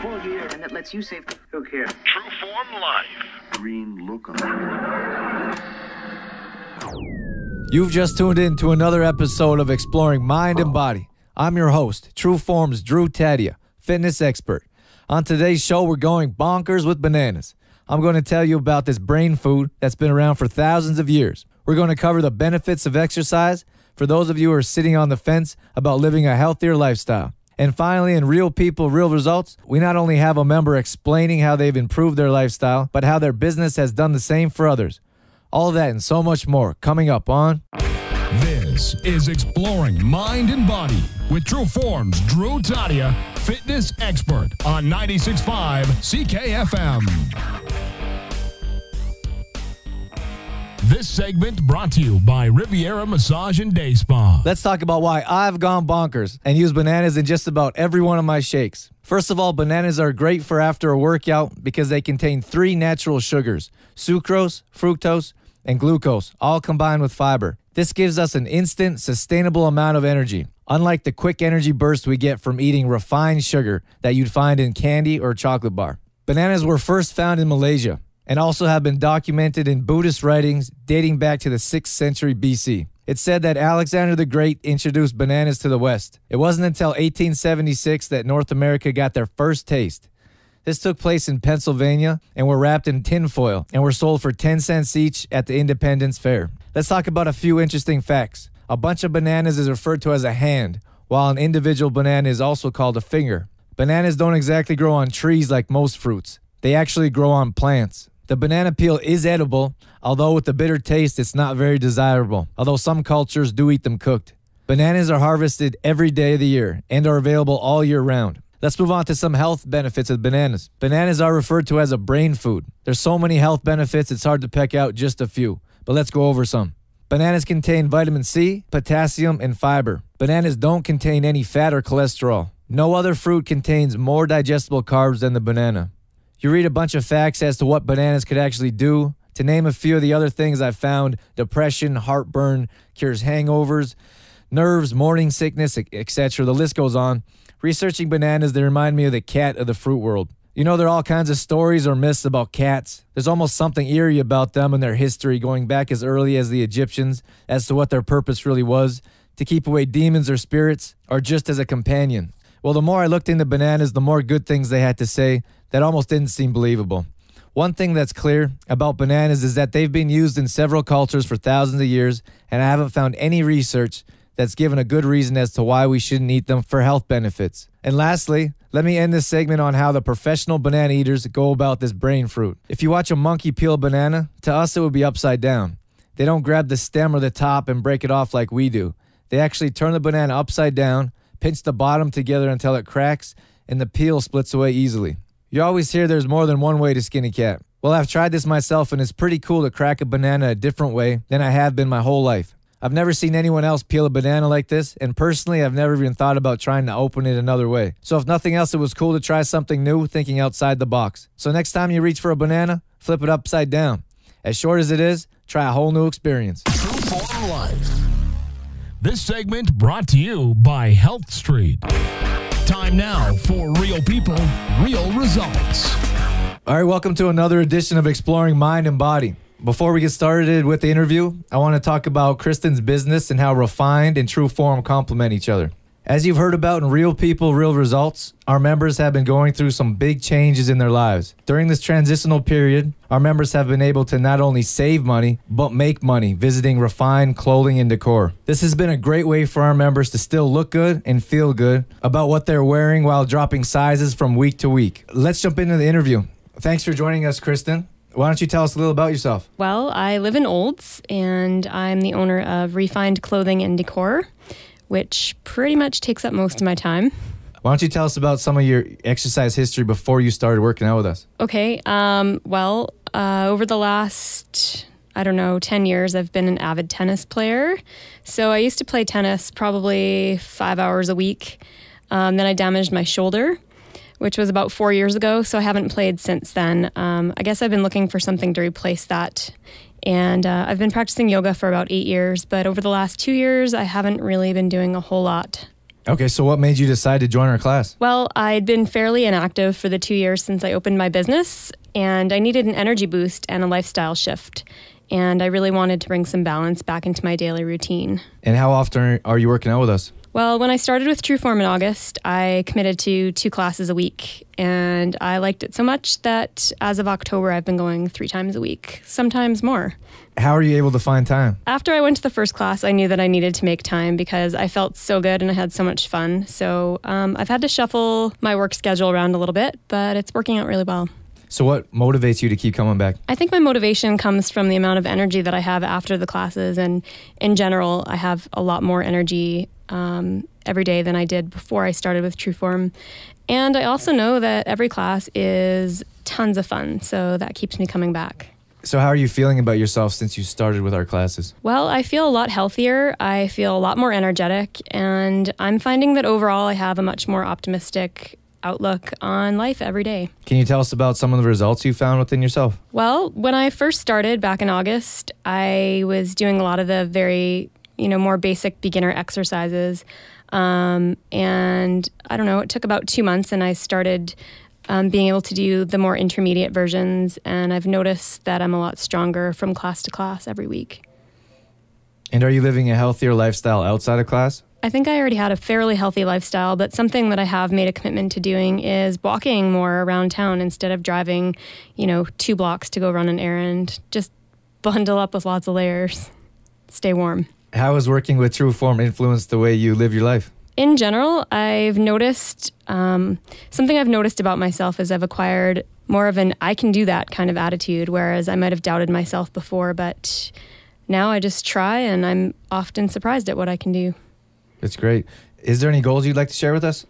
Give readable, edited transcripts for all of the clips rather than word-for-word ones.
and that lets you save. Look here. True Form Life. Green look on You've just tuned in to another episode of Exploring Mind and Body. I'm your host, True Form's Drew Tadia, fitness expert. On today's show, we're going bonkers with bananas. I'm going to tell you about this brain food that's been around for thousands of years. We're going to cover the benefits of exercise for those of you who are sitting on the fence about living a healthier lifestyle. And finally, in Real People, Real Results, we not only have a member explaining how they've improved their lifestyle, but how their business has done the same for others. All that and so much more coming up on... This is Exploring Mind and Body with True Form's Drew Tadia, fitness expert on 96.5 CKFM. This segment brought to you by Riviera Massage and Day Spa. Let's talk about why I've gone bonkers and use bananas in just about every one of my shakes. First of all, bananas are great for after a workout because they contain 3 natural sugars, sucrose, fructose, and glucose, all combined with fiber. This gives us an instant, sustainable amount of energy, unlike the quick energy burst we get from eating refined sugar that you'd find in candy or chocolate bar. Bananas were first found in Malaysia and also have been documented in Buddhist writings dating back to the 6th century BC. It's said that Alexander the Great introduced bananas to the West. It wasn't until 1876 that North America got their first taste. This took place in Pennsylvania and were wrapped in tin foil and were sold for 10 cents each at the Independence Fair. Let's talk about a few interesting facts. A bunch of bananas is referred to as a hand, while an individual banana is also called a finger. Bananas don't exactly grow on trees like most fruits. They actually grow on plants. The banana peel is edible, although with the bitter taste, it's not very desirable, although some cultures do eat them cooked. Bananas are harvested every day of the year and are available all year round. Let's move on to some health benefits of bananas. Bananas are referred to as a brain food. There's so many health benefits, it's hard to pick out just a few, but let's go over some. Bananas contain vitamin C, potassium, and fiber. Bananas don't contain any fat or cholesterol. No other fruit contains more digestible carbs than the banana. You read a bunch of facts as to what bananas could actually do. To name a few of the other things I found: depression, heartburn, cures hangovers, nerves, morning sickness, etc. The list goes on. Researching bananas, they remind me of the cat of the fruit world. You know, there are all kinds of stories or myths about cats. There's almost something eerie about them and their history going back as early as the Egyptians as to what their purpose really was, to keep away demons or spirits, or just as a companion. Well, the more I looked into bananas, the more good things they had to say that almost didn't seem believable. One thing that's clear about bananas is that they've been used in several cultures for thousands of years, and I haven't found any research that's given a good reason as to why we shouldn't eat them for health benefits. And lastly, let me end this segment on how the professional banana eaters go about this brain fruit. If you watch a monkey peel a banana, to us it would be upside down. They don't grab the stem or the top and break it off like we do. They actually turn the banana upside down, pinch the bottom together until it cracks, and the peel splits away easily. You always hear there's more than one way to skin a cat. Well, I've tried this myself, and it's pretty cool to crack a banana a different way than I have been my whole life. I've never seen anyone else peel a banana like this, and personally, I've never even thought about trying to open it another way. So if nothing else, it was cool to try something new, thinking outside the box. So next time you reach for a banana, flip it upside down. As short as it is, try a whole new experience. True Form Life. This segment brought to you by Health Street. Time now for Real People, Real Results. All right, welcome to another edition of Exploring Mind and Body. Before we get started with the interview, I want to talk about Kristen's business and how Refined and True Form complement each other. As you've heard about in Real People, Real Results, our members have been going through some big changes in their lives. During this transitional period, our members have been able to not only save money, but make money visiting Refined Clothing and Decor. This has been a great way for our members to still look good and feel good about what they're wearing while dropping sizes from week to week. Let's jump into the interview. Thanks for joining us, Kristen. Why don't you tell us a little about yourself? Well, I live in Olds, and I'm the owner of Refined Clothing and Decor, which pretty much takes up most of my time. Why don't you tell us about some of your exercise history before you started working out with us? Okay. Over the last, 10 years, I've been an avid tennis player. So I used to play tennis probably 5 hours a week. Then I damaged my shoulder, which was about 4 years ago. So I haven't played since then. I guess I've been looking for something to replace that. And I've been practicing yoga for about 8 years. But over the last 2 years, I haven't really been doing a whole lot. Okay, so what made you decide to join our class? Well, I'd been fairly inactive for the 2 years since I opened my business, and I needed an energy boost and a lifestyle shift. And I really wanted to bring some balance back into my daily routine. And how often are you working out with us? Well, when I started with Trueform in August, I committed to 2 classes a week, and I liked it so much that as of October, I've been going 3 times a week, sometimes more. How are you able to find time? After I went to the first class, I knew that I needed to make time because I felt so good and I had so much fun. So I've had to shuffle my work schedule around a little bit, but it's working out really well. So what motivates you to keep coming back? I think my motivation comes from the amount of energy that I have after the classes. And in general, I have a lot more energy every day than I did before I started with Trueform. And I also know that every class is tons of fun. So that keeps me coming back. So how are you feeling about yourself since you started with our classes? Well, I feel a lot healthier. I feel a lot more energetic. And I'm finding that overall I have a much more optimistic outlook on life every day. Can you tell us about some of the results you found within yourself? Well, when I first started back in August, I was doing a lot of the very, more basic beginner exercises. And I don't know, it took about 2 months and I started being able to do the more intermediate versions. And I've noticed that I'm a lot stronger from class to class every week. And are you living a healthier lifestyle outside of class? I think I already had a fairly healthy lifestyle, but something that I have made a commitment to doing is walking more around town instead of driving, 2 blocks to go run an errand. Just bundle up with lots of layers. Stay warm. How has working with Trueform influenced the way you live your life? In general, I've noticed, something I've noticed about myself is I've acquired more of an I can do that kind of attitude, whereas I might have doubted myself before, but now I just try and I'm often surprised at what I can do. That's great. Is there any goals you'd like to share with us?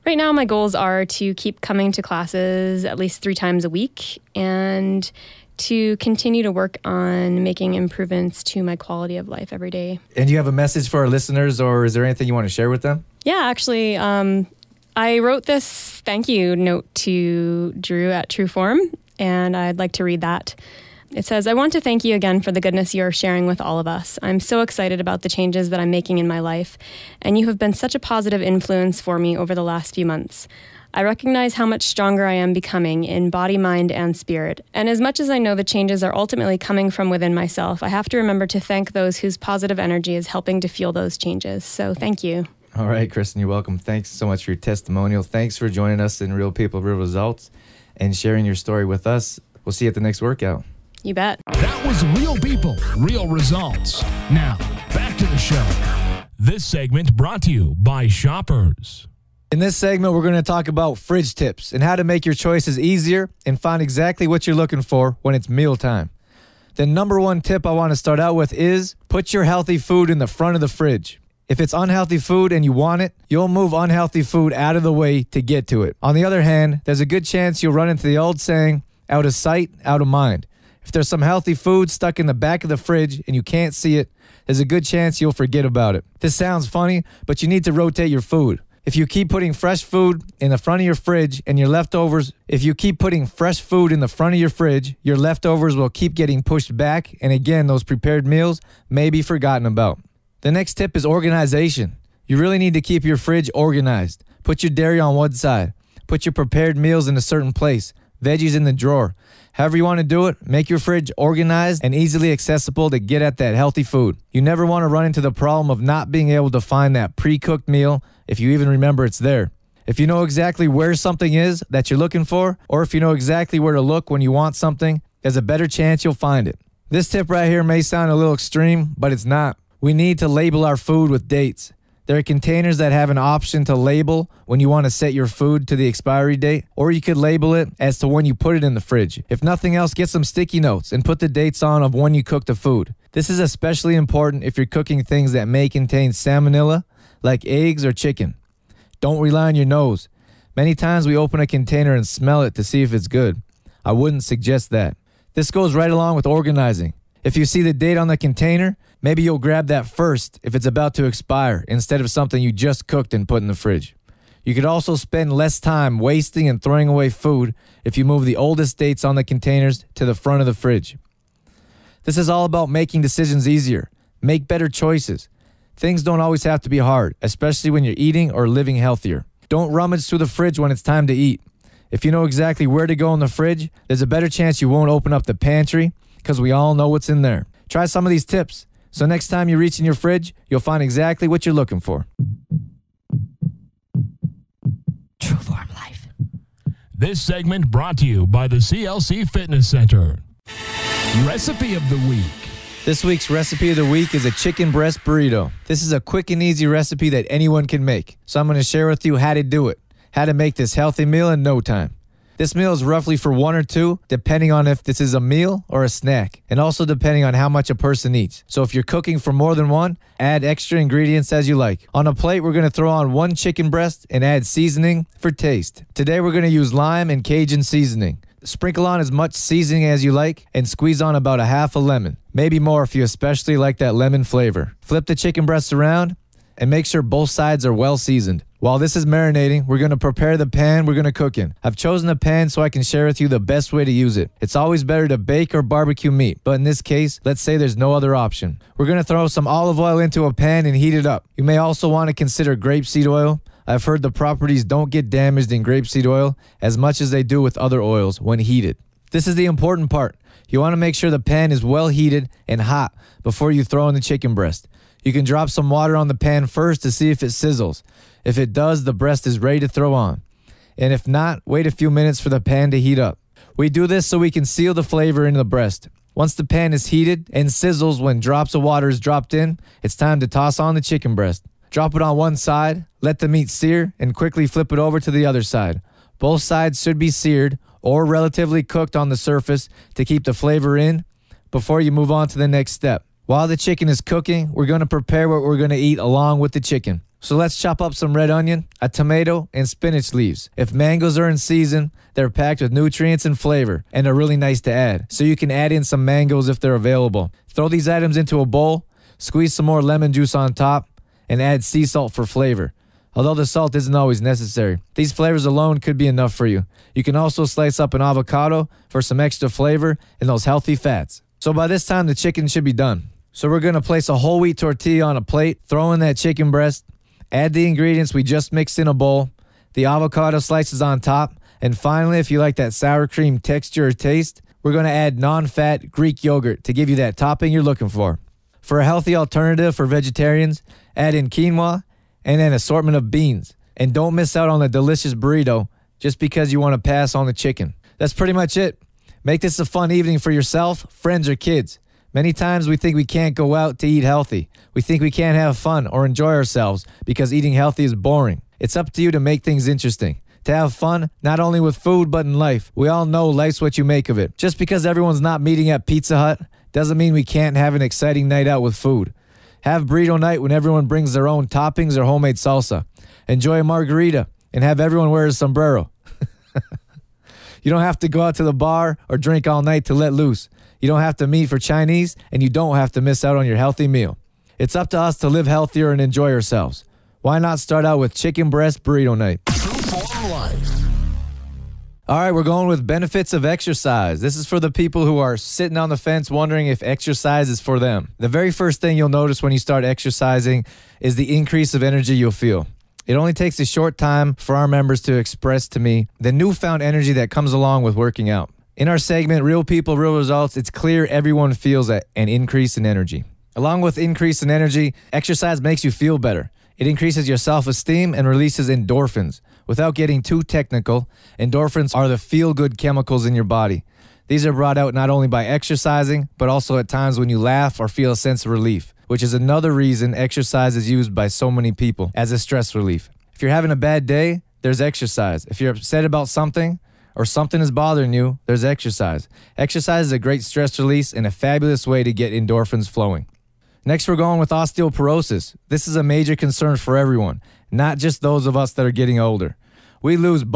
Right now, my goals are to keep coming to classes at least 3 times a week and to continue to work on making improvements to my quality of life every day. And do you have a message for our listeners, or is there anything you want to share with them? Yeah, actually, I wrote this thank you note to Drew at Trueform, and I'd like to read that. It says, I want to thank you again for the goodness you are sharing with all of us. I'm so excited about the changes that I'm making in my life, and you have been such a positive influence for me over the last few months. I recognize how much stronger I am becoming in body, mind, and spirit. And as much as I know the changes are ultimately coming from within myself, I have to remember to thank those whose positive energy is helping to fuel those changes. So thank you. All right, Kristen, you're welcome. Thanks so much for your testimonial. Thanks for joining us in Real People, Real Results and sharing your story with us. We'll see you at the next workout. You bet. That was Real People, Real Results. Now, back to the show. This segment brought to you by Shoppers. In this segment, we're going to talk about fridge tips and how to make your choices easier and find exactly what you're looking for when it's mealtime. The number 1 tip I want to start out with is put your healthy food in the front of the fridge. If it's unhealthy food and you want it, you'll move unhealthy food out of the way to get to it. On the other hand, there's a good chance you'll run into the old saying, out of sight, out of mind. If there's some healthy food stuck in the back of the fridge and you can't see it, there's a good chance you'll forget about it. This sounds funny, but you need to rotate your food. If you keep putting fresh food in the front of your fridge and your leftovers, your leftovers will keep getting pushed back, and again, those prepared meals may be forgotten about. The next tip is organization. You really need to keep your fridge organized. Put your dairy on one side. Put your prepared meals in a certain place. Veggies in the drawer. However you want to do it, make your fridge organized and easily accessible to get at that healthy food. You never want to run into the problem of not being able to find that pre-cooked meal if you even remember it's there. If you know exactly where something is that you're looking for, or if you know exactly where to look when you want something, there's a better chance you'll find it. This tip right here may sound a little extreme, but it's not. We need to label our food with dates. There are containers that have an option to label when you want to set your food to the expiry date, or you could label it as to when you put it in the fridge. If nothing else, get some sticky notes and put the dates on of when you cook the food. This is especially important if you're cooking things that may contain salmonella, like eggs or chicken. Don't rely on your nose. Many times we open a container and smell it to see if it's good. I wouldn't suggest that. This goes right along with organizing. If you see the date on the container, maybe you'll grab that first if it's about to expire instead of something you just cooked and put in the fridge. You could also spend less time wasting and throwing away food if you move the oldest dates on the containers to the front of the fridge. This is all about making decisions easier. Make better choices. Things don't always have to be hard, especially when you're eating or living healthier. Don't rummage through the fridge when it's time to eat. If you know exactly where to go in the fridge, there's a better chance you won't open up the pantry because we all know what's in there. Try some of these tips, so next time you reach in your fridge, you'll find exactly what you're looking for. True Form Life. This segment brought to you by the CLC Fitness Center. Recipe of the week. This week's recipe of the week is a chicken breast burrito. This is a quick and easy recipe that anyone can make. So I'm going to share with you how to do it, how to make this healthy meal in no time. This meal is roughly for 1 or 2, depending on if this is a meal or a snack, and also depending on how much a person eats. So if you're cooking for more than one, add extra ingredients as you like. On a plate, we're going to throw on 1 chicken breast and add seasoning for taste. Today, we're going to use lime and Cajun seasoning. Sprinkle on as much seasoning as you like and squeeze on about a half a lemon. Maybe more if you especially like that lemon flavor. Flip the chicken breast around and make sure both sides are well seasoned. While this is marinating, we're going to prepare the pan we're going to cook in. I've chosen a pan so I can share with you the best way to use it. It's always better to bake or barbecue meat, but in this case, let's say there's no other option. We're going to throw some olive oil into a pan and heat it up. You may also want to consider grapeseed oil. I've heard the properties don't get damaged in grapeseed oil as much as they do with other oils when heated. This is the important part. You want to make sure the pan is well heated and hot before you throw in the chicken breast. You can drop some water on the pan first to see if it sizzles. If it does, the breast is ready to throw on. And if not, wait a few minutes for the pan to heat up. We do this so we can seal the flavor into the breast. Once the pan is heated and sizzles when drops of water is dropped in, it's time to toss on the chicken breast. Drop it on one side, let the meat sear, and quickly flip it over to the other side. Both sides should be seared or relatively cooked on the surface to keep the flavor in before you move on to the next step. While the chicken is cooking, we're going to prepare what we're going to eat along with the chicken. So let's chop up some red onion, a tomato, and spinach leaves. If mangoes are in season, they're packed with nutrients and flavor and are really nice to add. So you can add in some mangoes if they're available. Throw these items into a bowl, squeeze some more lemon juice on top, and add sea salt for flavor. Although the salt isn't always necessary. These flavors alone could be enough for you. You can also slice up an avocado for some extra flavor and those healthy fats. So by this time, the chicken should be done. So we're going to place a whole wheat tortilla on a plate, throw in that chicken breast, add the ingredients we just mixed in a bowl, the avocado slices on top, and finally, if you like that sour cream texture or taste, we're going to add non-fat Greek yogurt to give you that topping you're looking for. For a healthy alternative for vegetarians, add in quinoa and an assortment of beans. And don't miss out on the delicious burrito just because you want to pass on the chicken. That's pretty much it. Make this a fun evening for yourself, friends, or kids. Many times we think we can't go out to eat healthy. We think we can't have fun or enjoy ourselves because eating healthy is boring. It's up to you to make things interesting. To have fun, not only with food, but in life. We all know life's what you make of it. Just because everyone's not meeting at Pizza Hut doesn't mean we can't have an exciting night out with food. Have burrito night when everyone brings their own toppings or homemade salsa. Enjoy a margarita and have everyone wear a sombrero. You don't have to go out to the bar or drink all night to let loose. You don't have to meet for Chinese, and you don't have to miss out on your healthy meal. It's up to us to live healthier and enjoy ourselves. Why not start out with chicken breast burrito night? True Form Life. All right, we're going with benefits of exercise. This is for the people who are sitting on the fence wondering if exercise is for them. The very first thing you'll notice when you start exercising is the increase of energy you'll feel. It only takes a short time for our members to express to me the newfound energy that comes along with working out. In our segment, Real People, Real Results, it's clear everyone feels an increase in energy. Along with increase in energy, exercise makes you feel better. It increases your self-esteem and releases endorphins. Without getting too technical, endorphins are the feel-good chemicals in your body. These are brought out not only by exercising, but also at times when you laugh or feel a sense of relief, which is another reason exercise is used by so many people as a stress relief. If you're having a bad day, there's exercise. If you're upset about something, or something is bothering you, there's exercise. Exercise is a great stress release and a fabulous way to get endorphins flowing. Next, we're going with osteoporosis. This is a major concern for everyone, not just those of us that are getting older. We lose bone